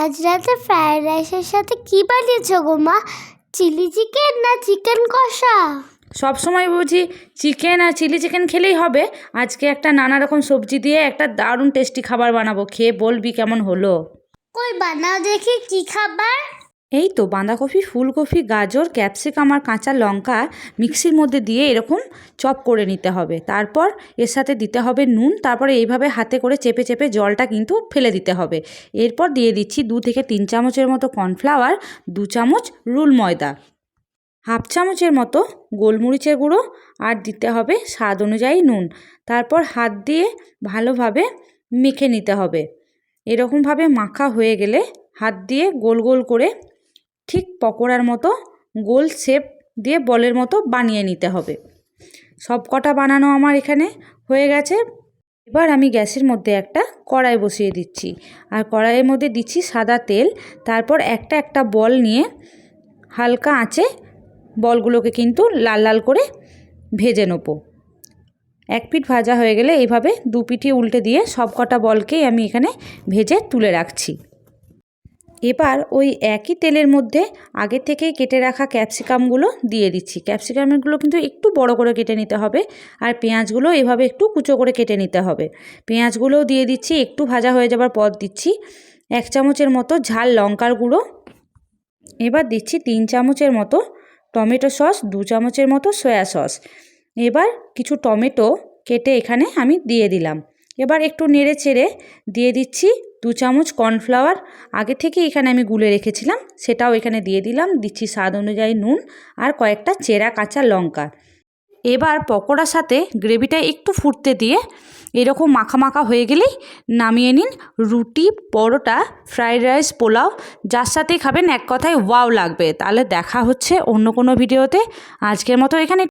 আজ রাতে ফ্রাইড রাইসের সাথে কি বানিয়েছো গো মা? চিলি চিকেন না চিকেন কষা? সব সময় বুঝি চিকেন আর চিলি চিকেন খেলেই হবে? আজকে একটা নানা রকম সবজি দিয়ে একটা দারুণ টেস্টি খাবার বানাবো, খেয়ে বলবি কেমন হলো। কই বানাও দেখি, কি খাবার? এই তো বাঁধাকপি, ফুলকপি, গাজর, ক্যাপসিকাম আর কাঁচা লঙ্কা মিক্সির মধ্যে দিয়ে এরকম চপ করে নিতে হবে। তারপর এর সাথে দিতে হবে নুন। তারপরে এইভাবে হাতে করে চেপে চেপে জলটা কিন্তু ফেলে দিতে হবে। এরপর দিয়ে দিচ্ছি 2 থেকে 3 চামচের মতো কর্নফ্লাওয়ার, 2 চামচ রুল ময়দা, হাফ চামচের মতো গোলমরিচের গুঁড়ো আর দিতে হবে স্বাদ অনুযায়ী নুন। তারপর হাত দিয়ে ভালোভাবে মেখে নিতে হবে। এরকমভাবে মাখা হয়ে গেলে হাত দিয়ে গোল গোল করে ঠিক পকোড়ার মতো গোল শেপ দিয়ে বলের মতো বানিয়ে নিতে হবে। সব কটা বানানো আমার এখানে হয়ে গেছে। এবার আমি গ্যাসের মধ্যে একটা কড়াই বসিয়ে দিচ্ছি আর কড়াইয়ের মধ্যে দিচ্ছি সাদা তেল। তারপর একটা একটা বল নিয়ে হালকা আঁচে বলগুলোকে কিন্তু লাল লাল করে ভেজে নেব। এক পিঠ ভাজা হয়ে গেলে এইভাবে 2 পিঠে উল্টে দিয়ে সব কটা বলকেই আমি এখানে ভেজে তুলে রাখছি। এবার ওই একই তেলের মধ্যে আগে থেকেই কেটে রাখা ক্যাপসিকামগুলো দিয়ে দিচ্ছি। ক্যাপসিকামগুলো কিন্তু একটু বড় করে কেটে নিতে হবে আর পেঁয়াজগুলো এভাবে একটু কুচো করে কেটে নিতে হবে। পেঁয়াজগুলোও দিয়ে দিচ্ছি। একটু ভাজা হয়ে যাবার পর দিচ্ছি 1 চামচের মতো ঝাল লঙ্কার গুঁড়ো। এবার দিচ্ছি 3 চামচের মতো টমেটো সস, 2 চামচের মতো সয়া সস। এবার কিছু টমেটো কেটে এখানে আমি দিয়ে দিলাম। এবার একটু নেড়ে চেড়ে দিয়ে দিচ্ছি 2 চামচ কর্নফ্লাওয়ার, আগে থেকে এখানে আমি গুলে রেখেছিলাম, সেটাও এখানে দিয়ে দিলাম। দিচ্ছি স্বাদ অনুযায়ী নুন আর কয়েকটা চেরা কাঁচা লঙ্কা। এবার পকোড়ার সাথে গ্রেভিটা একটু ফুটতে দিয়ে এরকম মাখা মাখা হয়ে গেলেই নামিয়ে নিন। রুটি, পরোটা, ফ্রাইড রাইস, পোলাও যার সাথেই খাবেন এক কথায় ওয়াও লাগবে। তাহলে দেখা হচ্ছে অন্য কোনো ভিডিওতে। আজকের মতো এখানে